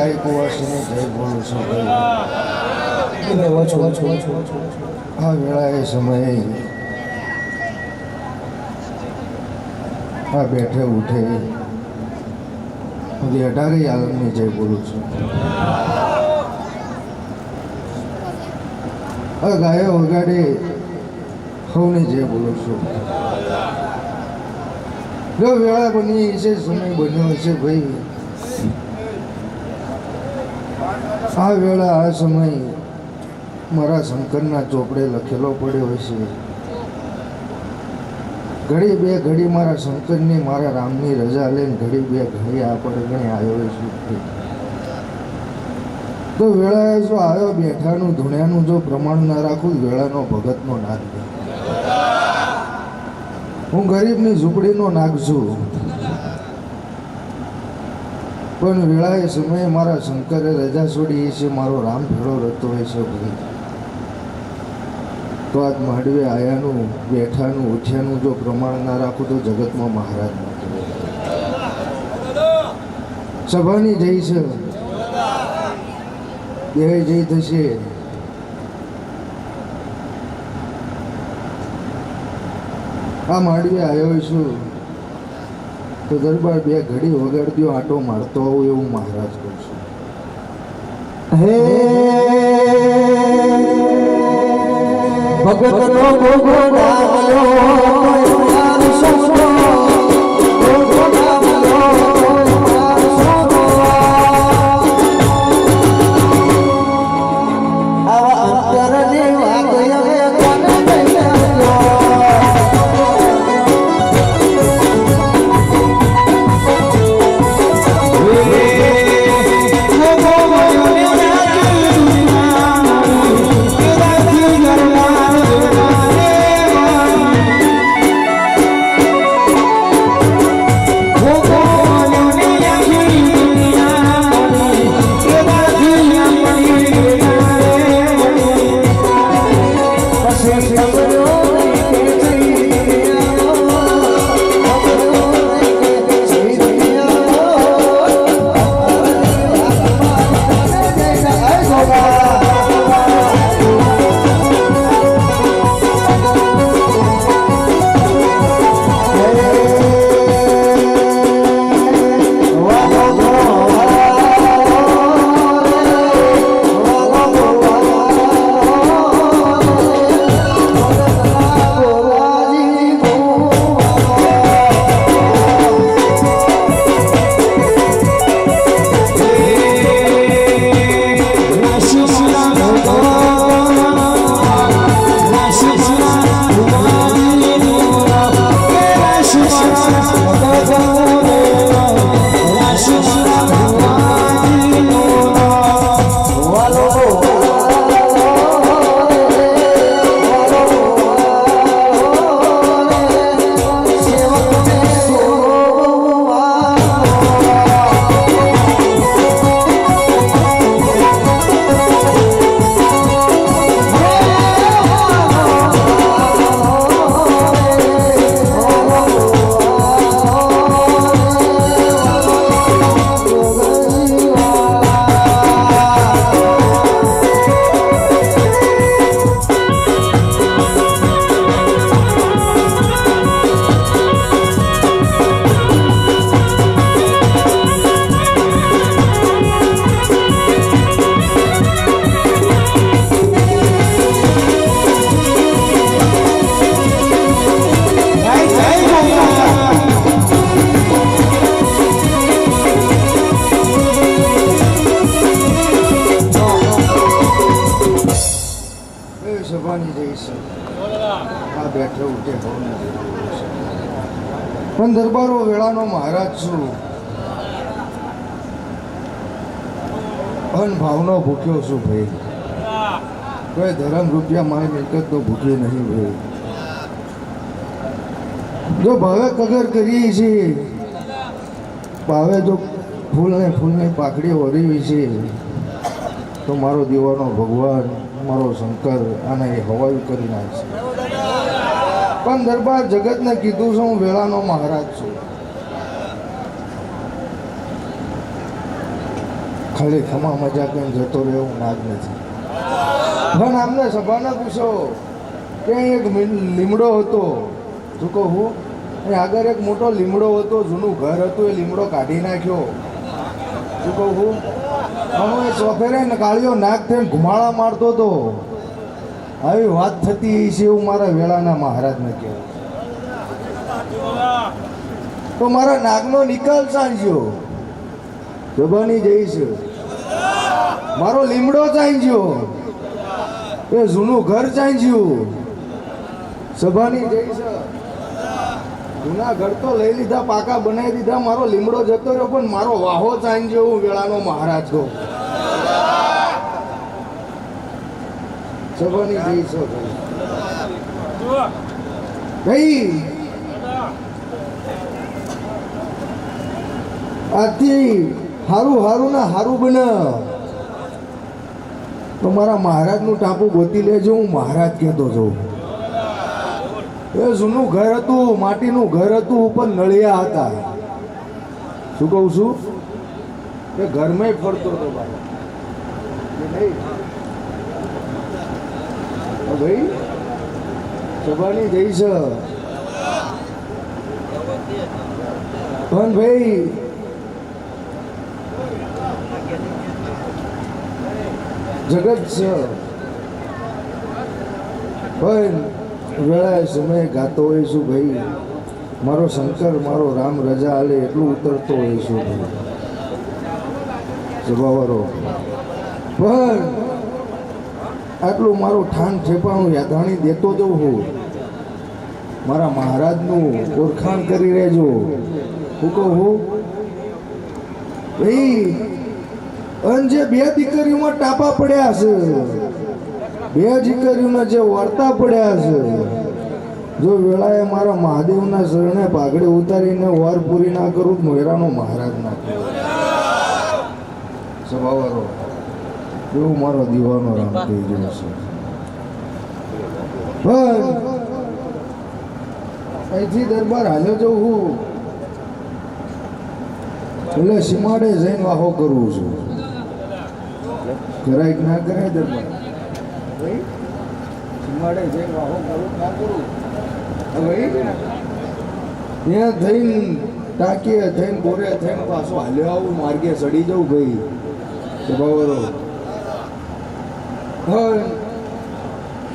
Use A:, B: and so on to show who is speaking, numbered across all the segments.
A: વેળાએ કુવાસીને જય બોલું છું આ વેળાએ સમયે આ બેઠે ઉઠે હું 18 આલમની જય બોલું છું આ ગાયો વગાડે સૌની જય બોલું છું જો વેળા બની છે સમય બન્યો છે ભાઈ આ વેળા આ સમય મારા શંકરના ચોપડે લખેલો પડ્યો છે ઘડી બે ઘડી મારા શંકરની મારા રામની રજા લઈને ઘડી બે ઘડી આ પડગણે આવ્યો છું તો વેળાએ જો આવ્યો બેઠાનું ધૂણ્યાનું જો પ્રમાણ ના રાખું વેળાનો ભગતનો નાગ હું ગરીબની ઝૂંપડીનો નાગ છું પણ વેળાએ સમયે મારા શંકરે રજા છોડી છે મારો રામ ભેળો રહેતો હોય છે ભાઈ તો આજ માંડવે આયાનું બેઠાનું ઉઠ્યાનું જો પ્રમાણ ના રાખું તો જગતમાં મહારાજ ના સભાની જઈ છે બે જઈ થશે આ માંડવે આવ્યો છું તો દરબાર બે ઘડી વગાડ્યો આટો મારતો આવું એવું મહારાજ કરશું હે ભગતનો ભોગો નામલો પણ દરબારો વેળાનો મહારાજ છું અન ભાવનો ભૂખ્યો છું ભાઈ કોઈ ધર્મ રૂપિયા મારી મિલકતનો ભૂખ્યો નહીં ભાઈ જો ભાવે કદર કરીએ છીએ ભાવે જો ફૂલની પાકડી ઓરવી છે તો મારો દીવાનો ભગવાન મારો શંકર આને એ હવાયું કરી નાખશે પણ દરબાર જગતને કીધું છે હું વેળાનો મહારાજ છું ખાલી ખમા મજા કરીને જતો રહે એવું નાગ નથી. પણ આમને સભાને પૂછો કે અહીં એક લીમડો હતો. શું કહું હું અહીં આગળ એક મોટો લીમડો હતો, જૂનું ઘર હતું, એ લીમડો કાઢી નાખ્યો. શું કહું હું હું એ ચોફેરે ને કાળિયો નાક થઈને ઘુમાળા મારતો હતો. આવી વાત થતી છે એવું મારા વેળાના મહારાજને કહેવાય. તો મારા નાગનો નિકાલ સાંજ્યો જબાની જઈશ. મારો લીમડો ચાંજ્યો, એ જૂનું ઘર ચાંજ્યું. સભાની જઈશ. જૂના ઘર તો લઈ લીધા, પાકા બનાવી દીધા, મારો લીમડો જતો રહ્યો, પણ મારો વાહો ચાંજ્યો. હું વેળાનો મહારાજ છું. સભાની જઈશ ભાઈ. આથી હારું હારું ના હારું બને તો મારા મહારાજનું ટાંપુ ગોતી લેજો. હું મહારાજ કહેતો છું. એ જૂનું ઘર હતું, માટીનું ઘર હતું, ઉપર નળિયા હતા. શું કહું છું એ ઘરમાં ફરતો હતો ભાઈ. ભાઈ સભાની જઈશ. પણ ભાઈ જગત છે, પણ વેળાએ સમયે ગાતો હોય છું ભાઈ. મારો શંકર મારો રામ રજા આલે એટલું ઉતરતો હોય છું ભાઈ. સ્વભાવરો પણ આટલું મારું ઠાણ ઠેપાણું યાદાણી દેતો જઉં હું. મારા મહારાજનું ઓળખાણ કરી રહેજો. હું કહું હું ભાઈ. અને જે બે દીકરીઓમાં ટાપા પડ્યા છે, બે દીકરીઓના જે વર્તા પડ્યા છે, જો વેળાએ મારા મહાદેવના શરણે પાઘડી ઉતારીને વાર પૂરી ના કરું તો મોયરાનો મહારાજ ના કરું. સ્વભાવરો એવું મારો દીવાનો રામ થઈ ગયો છે. પણ અહીંથી દરબાર હાલ્યો જઉં હું એટલે સીમાડે જઈને વાહો કરું છું. કરાય ના કરાય દરબાર ભાઈ. સીમાડે જઈને વાહો કરું ના કરું ભાઈ. ત્યાં થઈને ટાંકીએ થઈને બોરે થઈને પાછો હાલ્યો આવું, માર્ગે ચડી જવું ભાઈ. સ્વભાવરો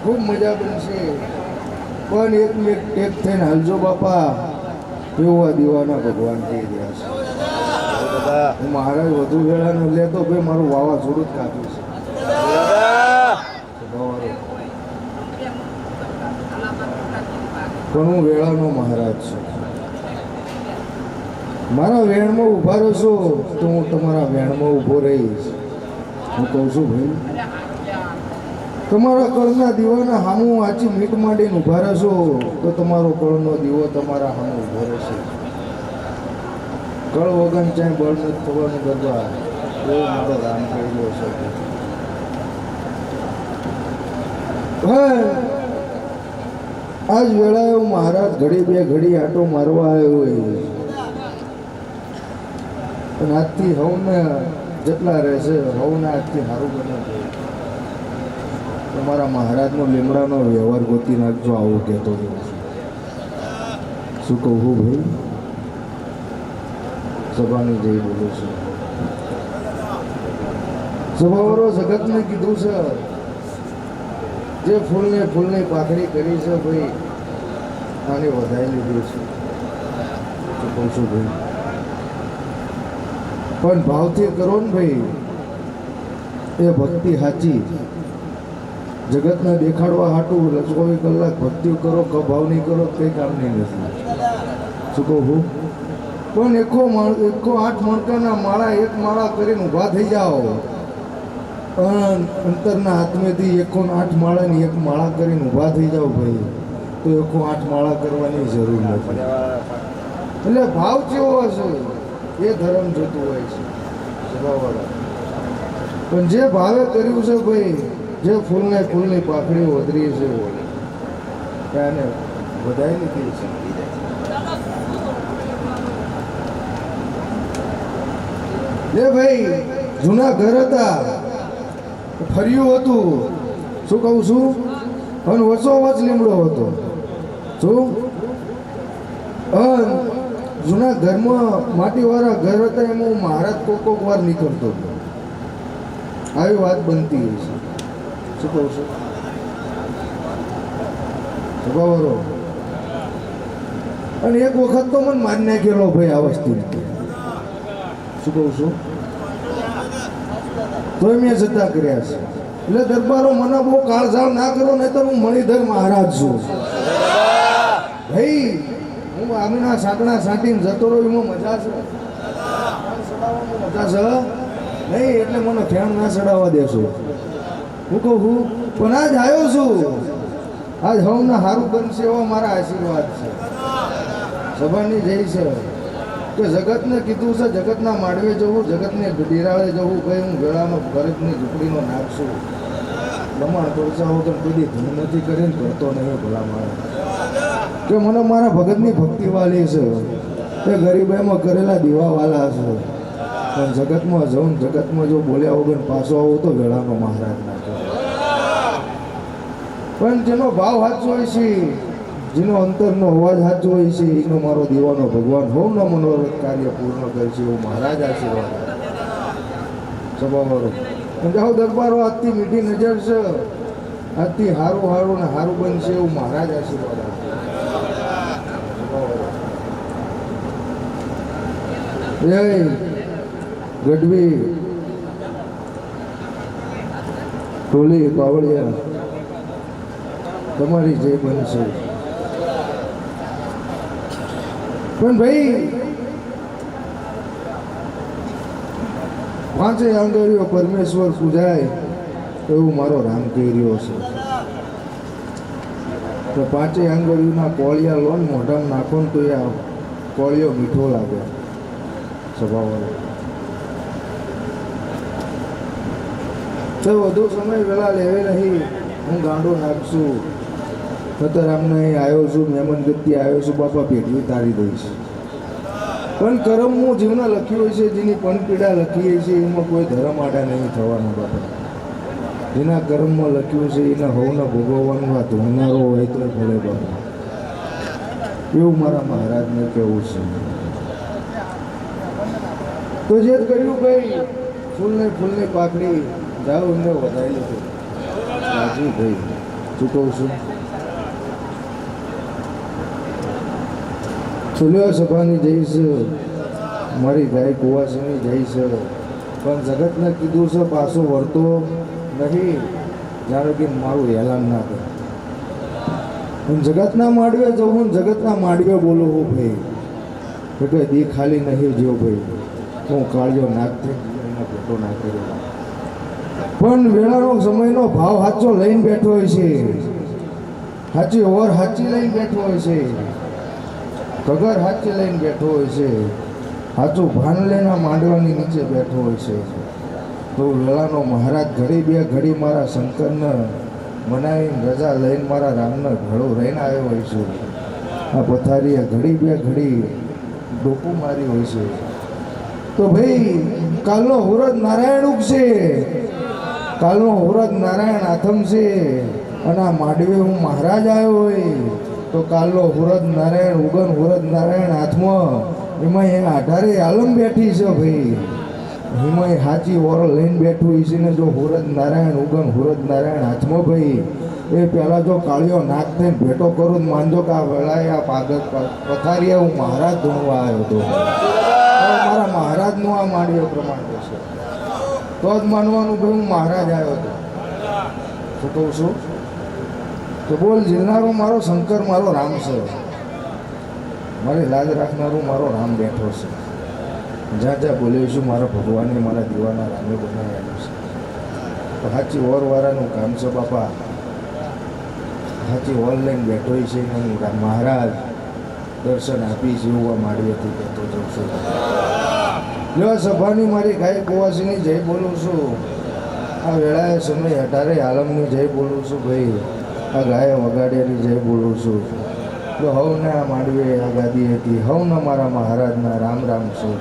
A: ખૂબ મજા બનશે. પણ એક ટેક થઈને હાલજો બાપા. એવા દીવાના ભગવાન થઈ ગયા છે. હું મહારાજ વધુ વેળાનો લેતો ભાઈ મારું વાવાઝોડું જ કાપ્યું છે. પણ હું વેળાનો મહારાજ છું. મારા વેણમાં ઊભા રહેશો તો હું તમારા વેણમાં ઊભો રહીશ. હું કહું છું ભાઈ, તમારા કળના દીવાના હામું આચી મીટ માંડીને ઊભા રહેશો તો તમારો કળનો દીવો તમારા હામું ઊભો રહેશે. કળ વગર ચાહે બળ નથી થવાનું ગરબા. એવો મારો રામ કહી ગયો છે. આજ વેળાએ હું મહારાજ ઘડી બે ઘડી આટો મારવા આવ્યો હોય. અને આજથી હવને જેટલા રહેશે હવને આજથી સારું બને. તમારા મહારાજનો લીમડાનો વ્યવહાર ગોતી નાખજો. આવું કહેતો શું કહું ભાઈ. સભાની જઈ બોલું છું. સભાવાળો જગતને કીધું છે જે ફૂલની પાખડી કરી છે ભાઈ આને વધારી લીધી છે. શું કહું છું ભાઈ. પણ ભાવથી કરો ને ભાઈ એ ભક્તિ સાચી. જગતને દેખાડવા હાટું 24 કલાક ભક્તિ કરો, ભાવની કરો કંઈ કામની નથી. શું કહું હું. પણ એકો 8 મણકાના માળા એક માળા કરીને ઊભા થઈ જાઓ. પણ અંતરના હાથમેથી 8 માળાની એક માળા કરીને ઊભા થઈ જાઓ ભાઈ તો 8 માળા કરવાની જરૂર નથી. એટલે ભાવ કેવો હશે એ ધર્મ જોતું હોય છે. સ્વભાવવાળા પણ જે ભાવે કર્યું છે ભાઈ, જે ફૂલની પાખડી વધરી છે એને વધારી લીધી છે. લે ભાઈ જૂના ઘર હતા, ફર્યું હતું, શું કહું છું, અને વચોવચ લીમડો હતો. શું જૂના ઘરમાં માટીવાળા ઘર હતા, એમાં હું મહારાજ કોક વાર નીકળતો હતો. આવી વાત બનતી હોય છે. શું કહું છું, બરાબર. અને એક વખત તો મને મારી નાખેલો ભાઈ આ વસ્તુ. શું કહું છું, તો મેં જતા કર્યા છે. એટલે દરબારો મને બહુ કાળઝાળ ના કરો, નહીં તો હું મણિધર મહારાજ છું ભાઈ. હું આગના સાંકડા સાંટીને જતો રહ્યો, એમાં મજા છે, મજા છે નહીં. એટલે મને ફેણ ના ચડાવવા દેશો. હું કહું છું, પણ આજ આવ્યો છું. આજ હવને સારું બનશે એવો મારા આશીર્વાદ છે. સભાની જઈ છે કે જગતને કીધું છે, જગતના માડવે જવું, જગતને ડીરાળે જવું. ભાઈ હું વેળાનો ભરતની ઝૂંપડીનો નાખશું. લમણ તોડસા વગર કદી ધૂમ નથી કરીને કરતો નહીં ભલા મારે. કે મને મારા ભગતની ભક્તિ વાલી છે, એ ગરીબાઈમાં કરેલા દીવાવાલા છે. પણ જગતમાં જવું, જગતમાં જો બોલ્યા વગર પાછો આવું તો વેળાનો મહારાજ નાખે. પણ જેનો ભાવ સાચો હોય છે, જેનો અંતરનો અવાજ સાચો હોય છે, એનો મારો દીવાનો ભગવાન હોવનો મનોરથ કાર્ય પૂર્ણ કરે છે. એવું મહારાજ આશીર્વાદ સભાવાળો. જાઓ દરબારો, આજથી મીઠી નજર છે, આજથી હારું હારું ને હારું બનશે એવું મહારાજ આશીર્વાદ આપે. જય ગઢવી ટોલી પાવડિયા, તમારી જય બનશે. પણ ભાઈ પાંચે આંગળીઓ પરમેશ્વર પૂજાય એવું મારો રામ કહી રહ્યો છે. તો પાંચે આંગળીઓના કોળિયા લો ને મોઢામાં નાખો ને તો એ કોળિયો મીઠો લાગે. સ્વભાવવાળો તો વધુ સમય વહેલા લેવે નહીં. હું ગાંડો નાખશું. ખતરામને અહીં આવ્યો છું, મહેમાન ગતિ આવ્યો છું, બાપા પેઢી તારી દઈશ. પણ કર્મનું જીવના લખ્યું હોય છે, જેની પણ પીડા લખી હોય છે, એમાં કોઈ ધર્મ આડા નહીં થવાનું બાપા. જેના કર્મમાં લખ્યું છે એના હોવને ભોગવવાનું આ ધૂણનારો હોય તો ભલે બાપા. એવું મારા મહારાજને કહેવું છે. તો જે કર્યું ભાઈ, ફૂલની પાકડી જાઓ એમને વધારી લીધું. રાજુ ભાઈ ચૂકવું છું. સુલ્યો સભાની જઈશ, મારી ગાય કુવાસીની જઈશ. પણ જગતને કીધું છે પાછો વળતો નહીં, જાણે કે મારું એલાન ના કરે. જગતના માંડવે જવું, જગતના માંડવે બોલો હો ભાઈ. એટલે દી ખાલી નહીં જો ભાઈ, હું કાળજો નાખતે ફોટો ના કર્યો. પણ વેળાનો સમયનો ભાવ સાચો લઈને બેઠો હોય છે, સાચી ઓર સાચી લઈને બેઠો હોય છે, કગર સાચી લઈને બેઠો હોય છે, સાચું ભાન લઈને માંડવાની નીચે બેઠો હોય છે. તો વેળાનો મહારાજ ઘડી બે ઘડી મારા શંકરને મનાવીને રજા લઈને મારા રામને ઘડો રહીને આવ્યો હોય છે. આ પથારીએ ઘડી બે ઘડી ડોકું મારી હોય છે. તો ભાઈ કાલનો હુરત નારાયણ ઉગશે, કાલનો હુરત નારાયણ આથમ છે. અને આ માંડવે હું મહારાજ આવ્યો હોય તો કાલનો હુરત નારાયણ ઉગન હુરત નારાયણ હાથમાં, એમાં એ 18 આલમ બેઠી છે ભાઈ. એમાં હાચી ઓર લઈને બેઠું હોય છે ને. જો હુરત નારાયણ ઉગન હુરત નારાયણ હાથમાં ભાઈ, એ પહેલાં જો કાળિયો નાક થઈને ભેટો કરું માનજો કે આ વેળાએ આ પાગત પથારીએ હું મહારાજ ધૂણવા આવ્યો હતો. મારા મહારાજનું આ માંડવે પ્રમાણ છે, તો જ માનવાનું ભાઈ હું મહારાજ આવ્યો હતો. શું કહું છું, તો બોલ જીલનારો મારો શંકર મારો રામ છે, મારી લાજ રાખનારું મારો રામ બેઠો છે. જ્યાં જ્યાં બોલ્યું છું મારા ભગવાને મારા દીવાના રામે બનાવ્યા છે. તો સાચી ઓરવાળાનું કામ છે બાપા. સાચી ઓનલાઈન બેઠો છે ને હું મહારાજ દર્શન આપીશ એવું આ માંડવેથી કહેતો જાઉં છું. લો સભાની મારી ગાય કુવાસીની જય બોલું છું. આ વેળાએ સમય 18 આલમની જય બોલું છું ભાઈ. આ ગાય વગાડ્યાની જય બોલું છું. તો હવને આ માંડવે આ ગાદી હતી, હવને મારા મહારાજના રામ રામ છું.